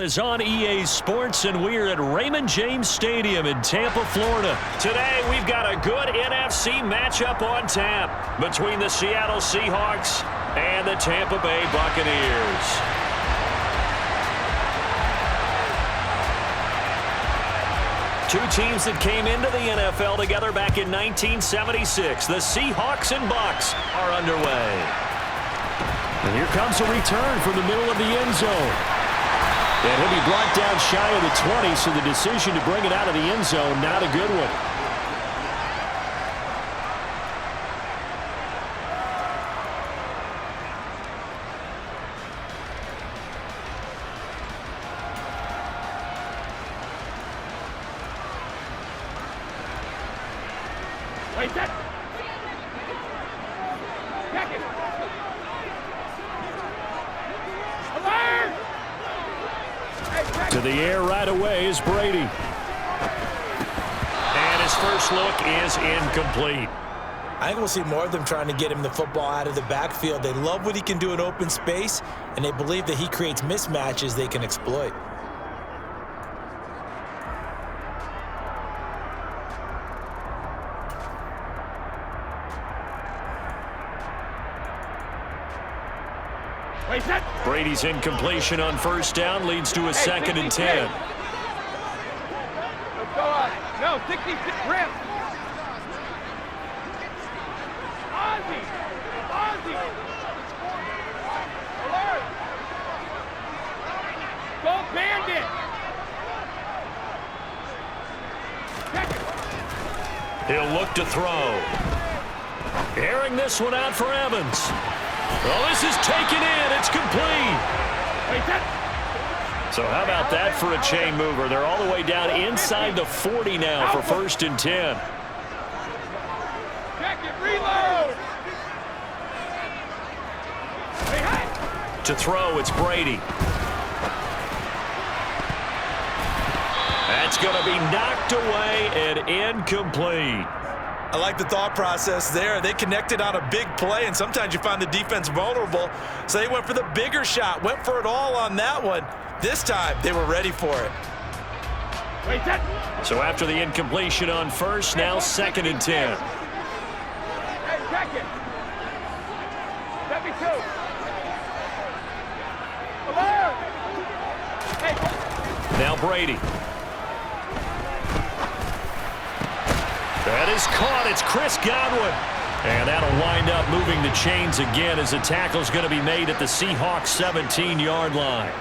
Is on EA Sports, and we're at Raymond James Stadium in Tampa, Florida. Today, we've got a good NFC matchup on tap between the Seattle Seahawks and the Tampa Bay Buccaneers. Two teams that came into the NFL together back in 1976. The Seahawks and Bucs are underway. And here comes a return from the middle of the end zone. And he'll be brought down shy of the 20, so the decision to bring it out of the end zone, not a good one. Wait, that. Check it. Alert! To the air right away is Brady. And his first look is incomplete. I think we'll see more of them trying to get him the football out of the backfield. They love what he can do in open space, and they believe that he creates mismatches they can exploit. Brady's incompletion on first down leads to a second and 10. Let's go up. No, 66 rim. Ozzy. Alert. Go Bandit. Check it. He'll look to throw. Airing this one out for Evans. Well, this is taken in. It's complete. So how about that for a chain mover? They're all the way down inside the 40 now for first and 10. Check it, reload. To throw, it's Brady. That's going to be knocked away and incomplete. I like the thought process there. They connected on a big play, and sometimes you find the defense vulnerable. So they went for the bigger shot, went for it all on that one. This time, they were ready for it. So after the incompletion on first, now second and 10. Hey, check it. 72. Alert. Hey. Now Brady. That is caught. It's Chris Godwin. And that'll wind up moving the chains again as the tackle's going to be made at the Seahawks 17-yard line.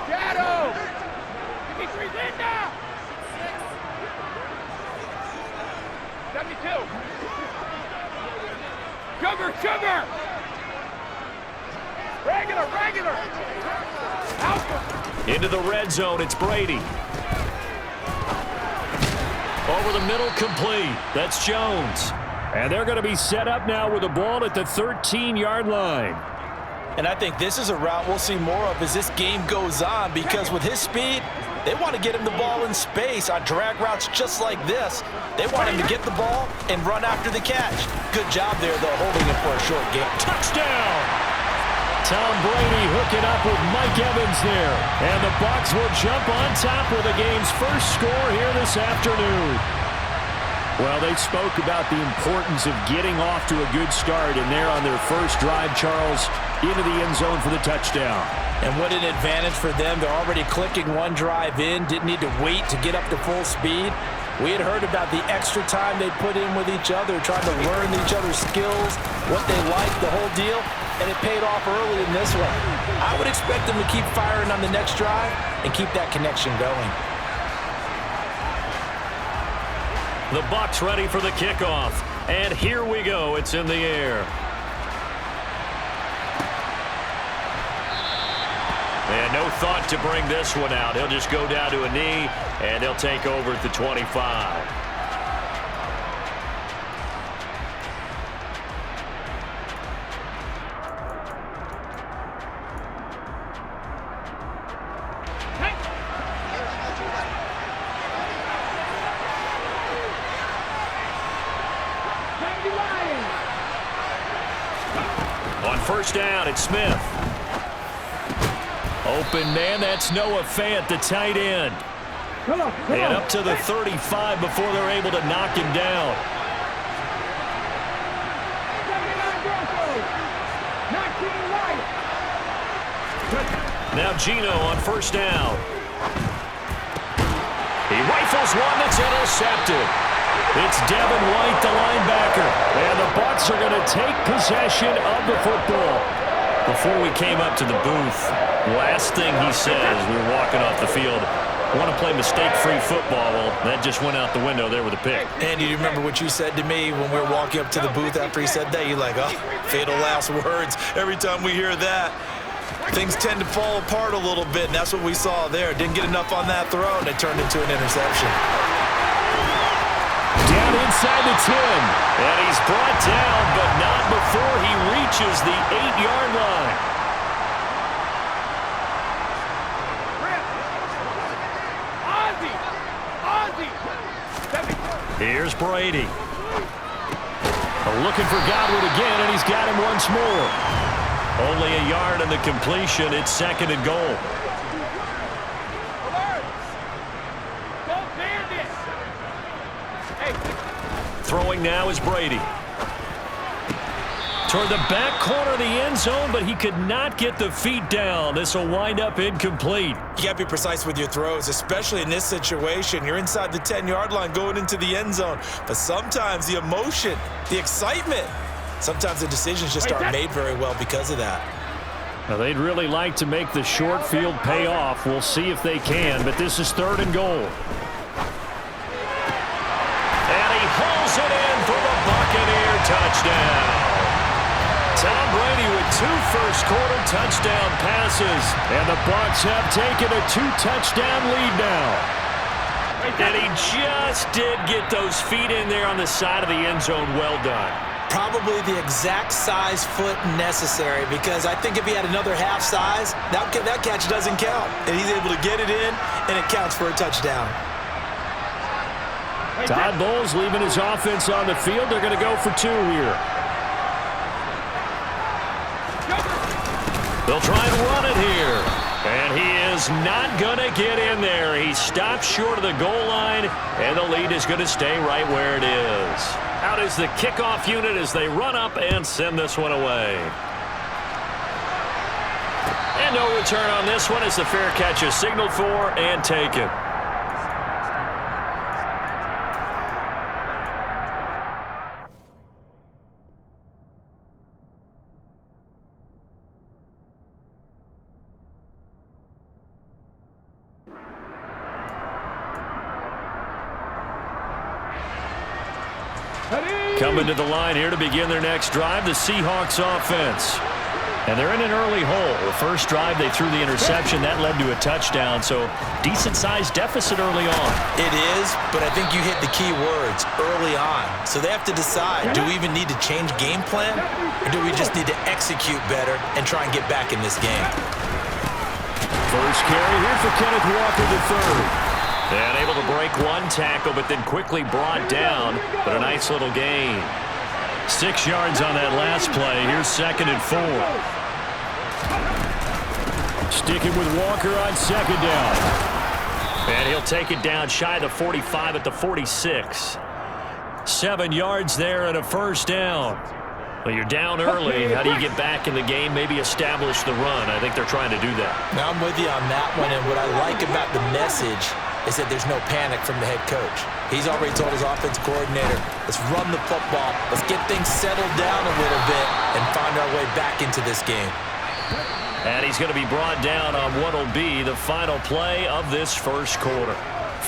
Shadow. 53 Linda. 72. Sugar. Regular. Alpha. Into the red zone, it's Brady. Over the middle, complete. That's Jones. And they're going to be set up now with the ball at the 13-yard line. And I think this is a route we'll see more of as this game goes on, because with his speed, they want to get him the ball in space on drag routes just like this. They want him to get the ball and run after the catch. Good job there, though, holding it for a short game. Touchdown! Tom Brady hooking up with Mike Evans there. And the Bucs will jump on top with the game's first score here this afternoon. Well, they spoke about the importance of getting off to a good start, and they're on their first drive, Charles, into the end zone for the touchdown. And what an advantage for them. They're already clicking one drive in, didn't need to wait to get up to full speed. We had heard about the extra time they put in with each other, trying to learn each other's skills, what they like, the whole deal, and it paid off early in this one. I would expect them to keep firing on the next drive and keep that connection going. The Bucs ready for the kickoff. And here we go. It's in the air. And no thought to bring this one out. He'll just go down to a knee, and he'll take over at the 25. On first down, it's Smith. open man. That's Noah Fant, the tight end. And up to the 35 before they're able to knock him down. Now Gino on first down. He rifles one that's intercepted. It's Devin White, the linebacker. And the Bucs are going to take possession of the football. Before we came up to the booth, last thing he said as we were walking off the field, I want to play mistake-free football. Well, that just went out the window there with a pick. Andy, do you remember what you said to me when we were walking up to the booth after he said that? You're like, oh, fatal last words. Every time we hear that, things tend to fall apart a little bit, and that's what we saw there. Didn't get enough on that throw, and it turned into an interception. Down inside the 10, and he's brought down, but not before he reaches the 8-yard line. Here's Brady. Looking for Godwin again, and he's got him once more. Only a yard in the completion. It's 2nd and goal. Throwing now is Brady. Toward the back corner of the end zone, but he could not get the feet down. This will wind up incomplete. You got to be precise with your throws, especially in this situation. You're inside the 10-yard line going into the end zone. But sometimes the emotion, the excitement, sometimes the decisions just aren't made very well because of that. Now, they'd really like to make the short field pay off. We'll see if they can, but this is 3rd and goal. And he hauls it in for the Buccaneer touchdown. Tom Brady with 2 first-quarter touchdown passes, and the Bucs have taken a 2-touchdown lead now. And he just did get those feet in there on the side of the end zone. Well done. Probably the exact size foot necessary, because I think if he had another half size, that catch doesn't count. And he's able to get it in, and it counts for a touchdown. Todd Bowles leaving his offense on the field. They're going to go for 2 here. They'll try and run it here. And he is not going to get in there. He stops short of the goal line, and the lead is going to stay right where it is. Out is the kickoff unit as they run up and send this one away. And no return on this one as the fair catch is signaled for and taken. Coming to the line here to begin their next drive, the Seahawks offense. And they're in an early hole. The first drive, they threw the interception. That led to a touchdown, so decent-sized deficit early on. It is, but I think you hit the key words, early on. So they have to decide, do we even need to change game plan, or do we just need to execute better and try and get back in this game? First carry here for Kenneth Walker III. And able to break one tackle, but then quickly brought down. But a nice little gain. 6 yards on that last play. Here's 2nd and 4. Sticking with Walker on 2nd down. And he'll take it down shy of the 45 at the 46. 7 yards there and a first down. Well, you're down early. How do you get back in the game, maybe establish the run? I think they're trying to do that. Now I'm with you on that one, and what I like about the message is that there's no panic from the head coach. He's already told his offensive coordinator, let's run the football, let's get things settled down a little bit and find our way back into this game. And he's going to be brought down on what will be the final play of this first quarter.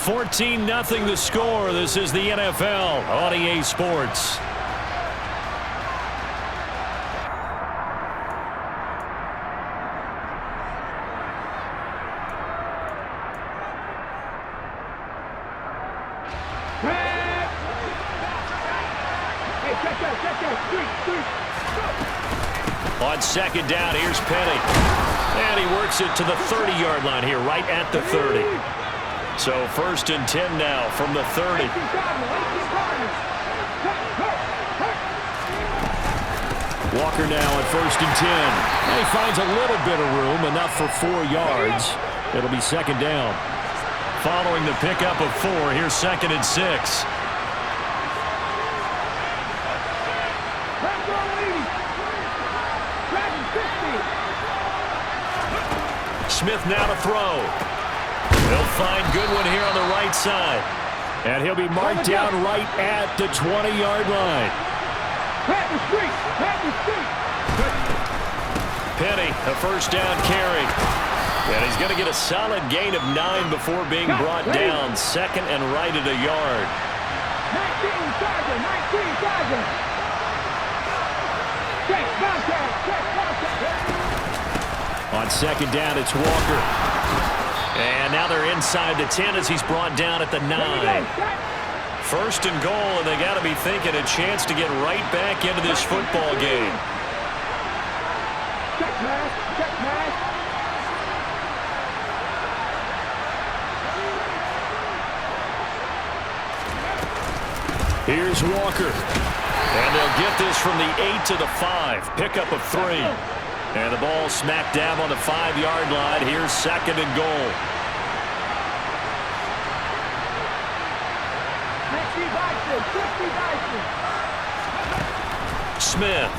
14-0 the score. This is the NFL on EA Sports. On 2nd down, here's Penny. And he works it to the 30-yard line here, right at the 30. So 1st and 10 now from the 30. Walker now at 1st and 10. And he finds a little bit of room, enough for 4 yards. It'll be 2nd down. Following the pickup of 4, here's 2nd and 6. Smith now to throw. He'll find Goodwin here on the right side. And he'll be marked down right at the 20-yard line. Penny, a 1st down carry. And he's going to get a solid gain of 9 before being brought down. 2nd and right at a yard. 19, on 2nd down, it's Walker. And now they're inside the 10 as he's brought down at the 9. 1st and goal, and they got to be thinking a chance to get right back into this football game. Here's Walker. And they'll get this from the 8 to the 5. Pickup of 3. And the ball smack dab on the 5-yard line. Here's 2nd and goal. Smith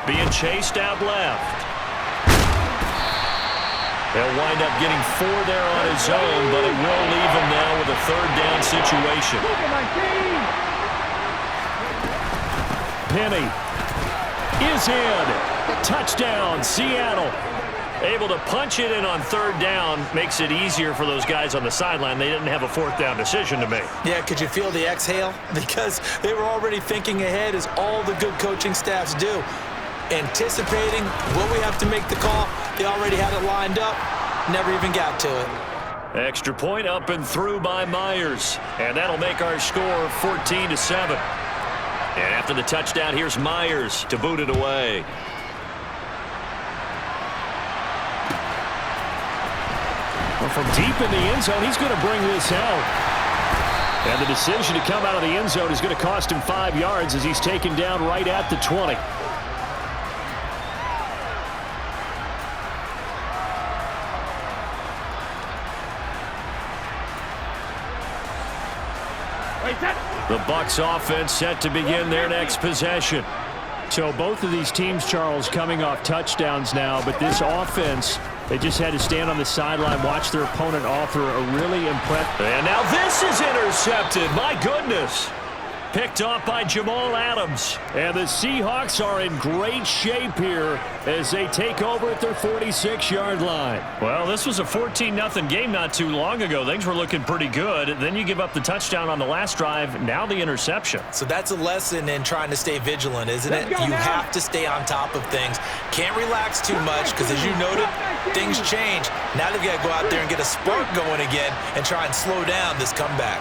being chased out left. He'll wind up getting 4 there on his own, but it will leave him now with a 3rd down situation. Penny is in. Touchdown, Seattle. Able to punch it in on 3rd down. Makes it easier for those guys on the sideline. They didn't have a 4th down decision to make. Yeah, could you feel the exhale? Because they were already thinking ahead, as all the good coaching staffs do. Anticipating what we have to make the call. They already had it lined up. Never even got to it. Extra point up and through by Myers. And that'll make our score 14-7. And after the touchdown, here's Myers to boot it away. Well, from deep in the end zone, he's going to bring this out. And the decision to come out of the end zone is going to cost him 5 yards as he's taken down right at the 20. The Bucs offense set to begin their next possession. So both of these teams, Charles, coming off touchdowns now, but this offense, they just had to stand on the sideline, watch their opponent offer a really impressive. And now this is intercepted. My goodness. Picked off by Jamal Adams. And the Seahawks are in great shape here as they take over at their 46-yard line. Well, this was a 14-0 game not too long ago. Things were looking pretty good. Then you give up the touchdown on the last drive. Now the interception. So that's a lesson in trying to stay vigilant, isn't it? You have to stay on top of things. Can't relax too much because, as you noted, things change. Now they've got to go out there and get a spark going again and try and slow down this comeback.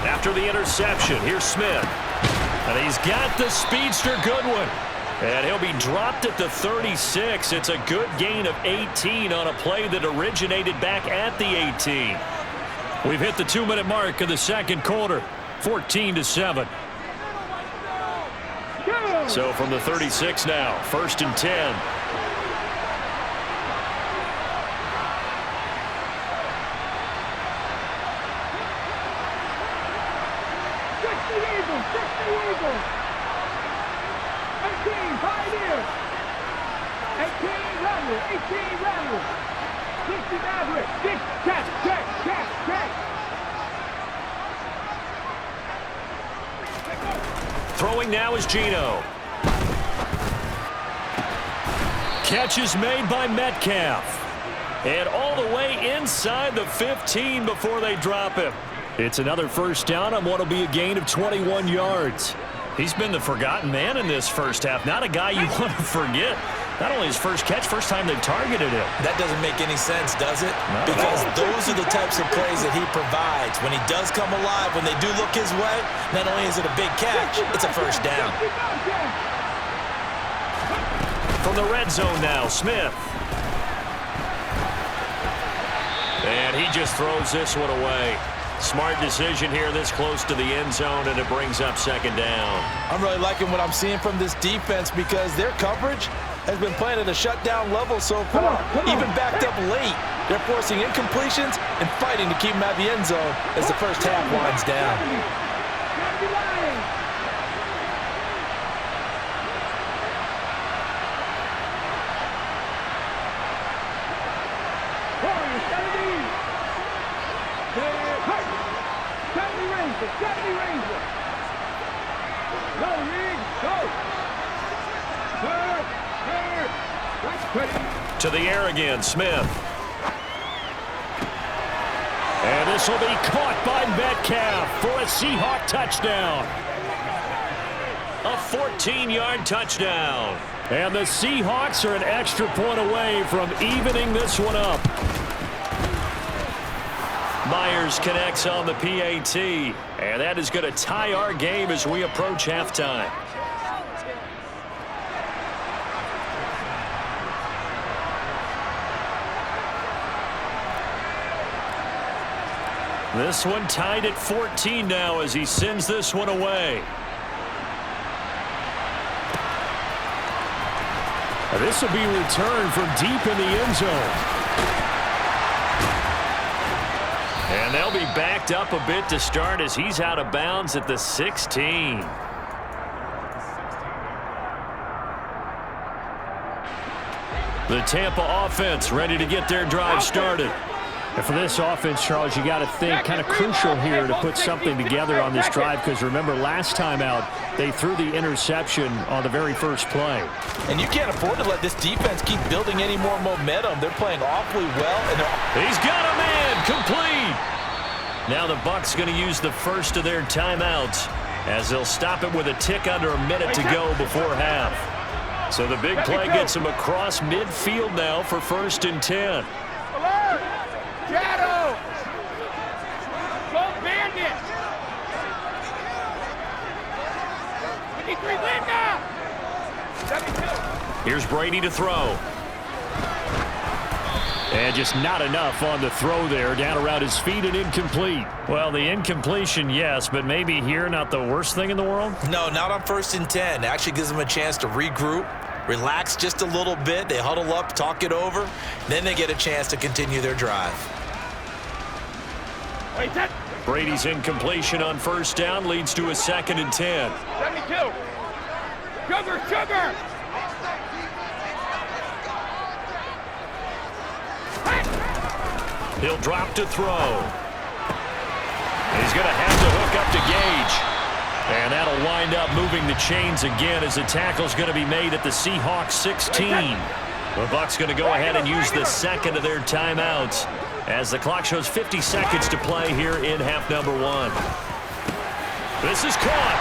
After the interception, here's Smith. And he's got the speedster Goodwin. And he'll be dropped at the 36. It's a good gain of 18 on a play that originated back at the 18. We've hit the 2-minute mark of the second quarter. 14-7. So from the 36 now, 1st and 10. Throwing now is Geno. Catch is made by Metcalf. And all the way inside the 15 before they drop him. It's another 1st down on what will be a gain of 21 yards. He's been the forgotten man in this first half. Not a guy you want to forget. Not only his first catch, first time they've targeted him. That doesn't make any sense, does it? No. Because those are the types of plays that he provides. When he does come alive, when they do look his way, not only is it a big catch, it's a 1st down. From the red zone now, Smith. And he just throws this one away. Smart decision here this close to the end zone, and it brings up second down. I'm really liking what I'm seeing from this defense because their coverage has been playing at a shutdown level so far. Even backed up late, they're forcing incompletions and fighting to keep them out of the end zone as the first half winds down. To the air again, Smith. And this will be caught by Metcalf for a Seahawk touchdown. A 14-yard touchdown. And the Seahawks are an extra point away from evening this one up. Myers connects on the PAT. And that is going to tie our game as we approach halftime. This one tied at 14 now as he sends this one away. This will be returned from deep in the end zone. And they'll be backed up a bit to start as he's out of bounds at the 16. The Tampa offense ready to get their drive started. And for this offense, Charles, you got to think kind of crucial here to put something together on this drive because remember last time out they threw the interception on the very first play. And you can't afford to let this defense keep building any more momentum. They're playing awfully well. And he's got a man complete. Now the Bucs going to use the first of their timeouts as they'll stop it with a tick under a minute to go before half. So the big play gets him across midfield now for 1st and 10. Shadow! Go bandit! 53 Linda! 72. Here's Brady to throw. And just not enough on the throw there. Down around his feet and incomplete. Well, the incompletion, yes, but maybe here not the worst thing in the world? No, not on 1st and 10. It actually gives them a chance to regroup, relax just a little bit. They huddle up, talk it over. Then they get a chance to continue their drive. Brady's incompletion on 1st down leads to a 2nd and 10. 72. Sugar, sugar! He'll drop to throw. He's going to have to hook up to Gage. And that'll wind up moving the chains again as the tackle's going to be made at the Seahawks 16. The Bucs going to go ahead and use the second of their timeouts as the clock shows 50 seconds to play here in half number 1. This is caught.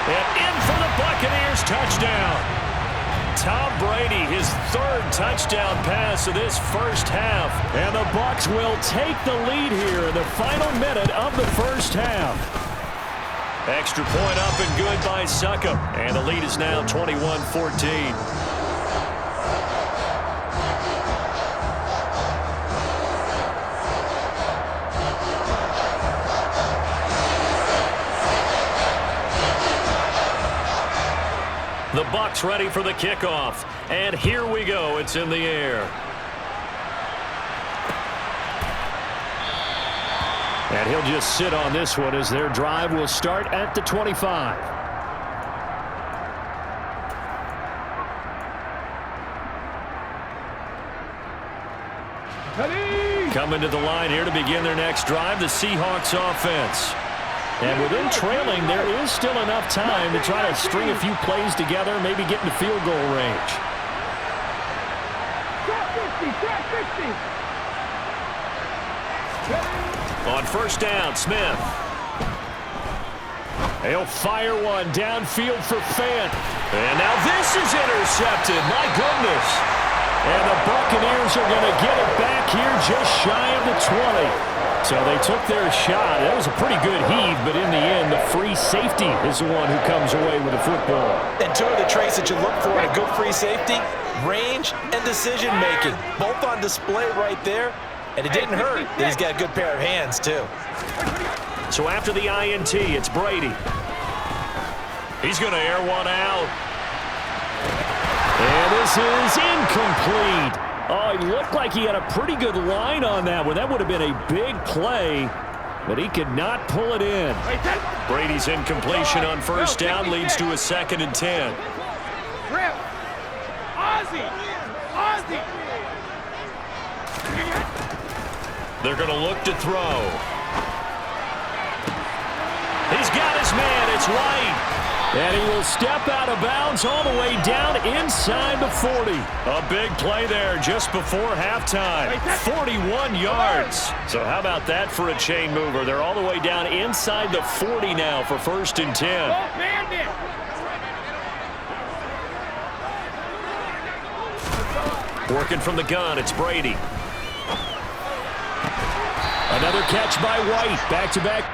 And in for the Buccaneers touchdown. Tom Brady, his 3rd touchdown pass of this first half. And the Bucs will take the lead here in the final minute of the first half. Extra point up and good by Succop. And the lead is now 21-14. The Bucs ready for the kickoff. And here we go. It's in the air. And he'll just sit on this one as their drive will start at the 25. Coming to the line here to begin their next drive, the Seahawks offense. And within trailing, there is still enough time to try to string a few plays together, maybe get into field goal range. On 1st down, Smith. He'll fire one downfield for Fant. And now this is intercepted. My goodness. And the Buccaneers are going to get it back here just shy of the 20. So they took their shot. That was a pretty good heave, but in the end, the free safety is the one who comes away with the football. And 2 of the traits that you look for in a good free safety, range and decision-making. Both on display right there. And it didn't hurt. He's got a good pair of hands, too. So after the INT, it's Brady. He's going to air one out. And this is incomplete. Oh, it looked like he had a pretty good line on that one. That would have been a big play, but he could not pull it in. Brady's incompletion on first down leads to a 2nd and 10. Rip. Ozzie. Ozzie. They're going to look to throw. He's got his man. It's White. And he will step out of bounds all the way down inside the 40. A big play there just before halftime. 41 yards. So how about that for a chain mover? They're all the way down inside the 40 now for 1st and 10. Working from the gun, it's Brady. Another catch by White. Back-to-back.